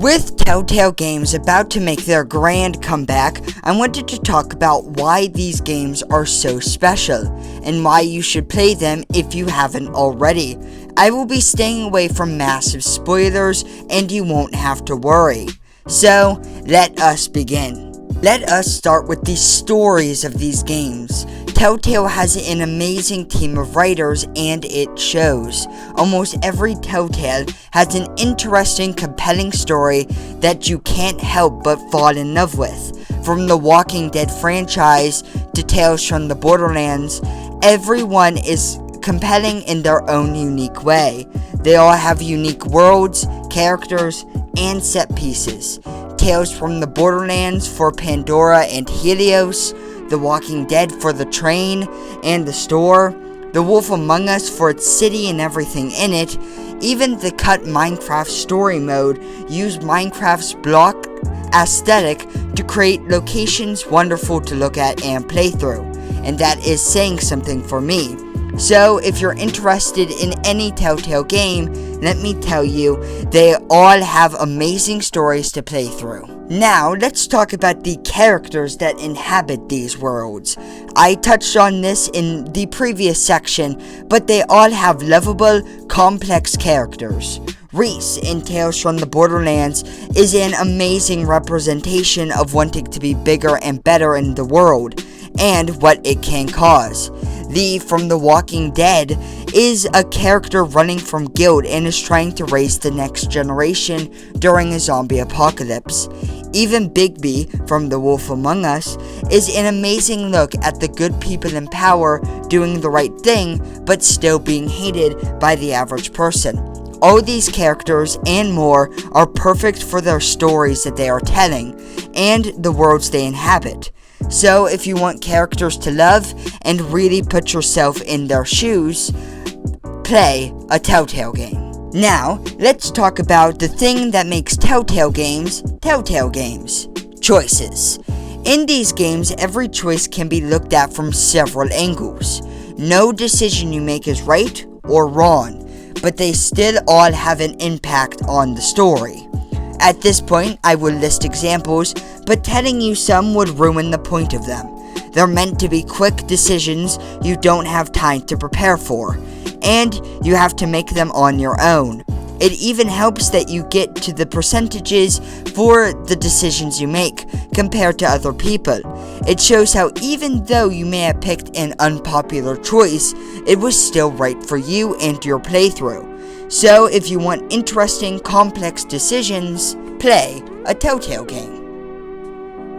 With TellTale games about to make their grand comeback, I wanted to talk about why these games are so special, and why you should play them if you haven't already. I will be staying away from massive spoilers, and you won't have to worry. So, let us begin. Let us start with the stories of these games. TellTale has an amazing team of writers, and it shows. Almost every TellTale has an interesting, compelling story that you can't help but fall in love with. From the Walking Dead franchise to Tales from the Borderlands, everyone is compelling in their own unique way. They all have unique worlds, characters, and set pieces. Tales from the Borderlands for Pandora and Helios, The Walking Dead for the train and the store, The Wolf Among Us for its city and everything in it. Even the cut Minecraft story mode used Minecraft's block aesthetic to create locations wonderful to look at and play through, and that is saying something for me. So if you're interested in any TellTale game, let me tell you, they all have amazing stories to play through. Now, let's talk about the characters that inhabit these worlds. I touched on this in the previous section, but they all have lovable, complex characters. Rhys in Tales from the Borderlands is an amazing representation of wanting to be bigger and better in the world, and what it can cause. Lee from The Walking Dead is a character running from guilt and is trying to raise the next generation during a zombie apocalypse. Even Bigby from The Wolf Among Us is an amazing look at the good people in power doing the right thing but still being hated by the average person. All these characters and more are perfect for their stories that they are telling and the worlds they inhabit. So if you want characters to love and really put yourself in their shoes, play a TellTale game. Now, let's talk about the thing that makes TellTale games, choices. In these games, every choice can be looked at from several angles. No decision you make is right or wrong, but they still all have an impact on the story. At this point, I will list examples, but telling you some would ruin the point of them. They're meant to be quick decisions you don't have time to prepare for, and you have to make them on your own. It even helps that you get to the percentages for the decisions you make, compared to other people. It shows how even though you may have picked an unpopular choice, it was still right for you and your playthrough. So if you want interesting, complex decisions, play a TellTale game.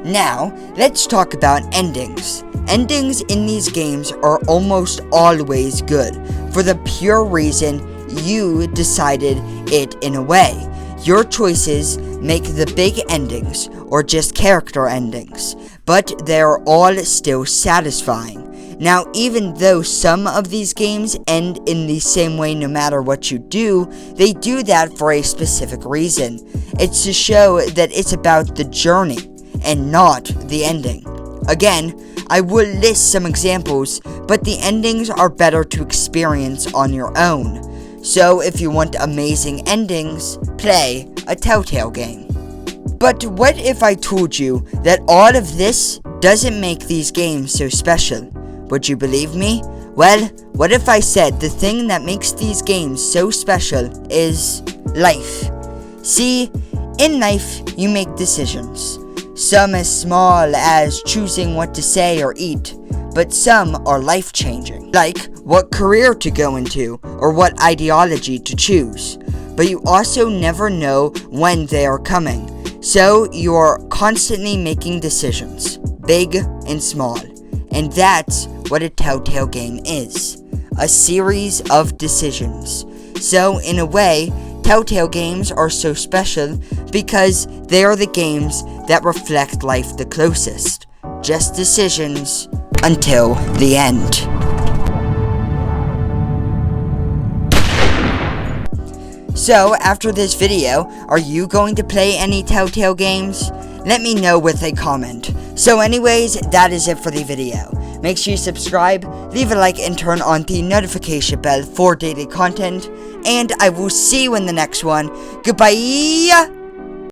Now, let's talk about endings. Endings in these games are almost always good, for the pure reason you decided it in a way. Your choices make the big endings, or just character endings, but they're all still satisfying. Now, even though some of these games end in the same way no matter what you do, they do that for a specific reason. It's to show that it's about the journey and not the ending. Again, I will list some examples, but the endings are better to experience on your own. So if you want amazing endings, play a TellTale game. But what if I told you that all of this doesn't make these games so special? Would you believe me? Well, what if I said the thing that makes these games so special is life? See, in life, you make decisions. Some as small as choosing what to say or eat, but some are life-changing, like what career to go into or what ideology to choose. But you also never know when they are coming, so you are constantly making decisions, big and small. And that's what a TellTale game is, a series of decisions. So in a way, TellTale games are so special because they are the games that reflect life the closest. Just decisions until the end. So after this video, are you going to play any TellTale games? Let me know with a comment. So anyways, that is it for the video. Make sure you subscribe, leave a like, and turn on the notification bell for daily content. And I will see you in the next one. Goodbye!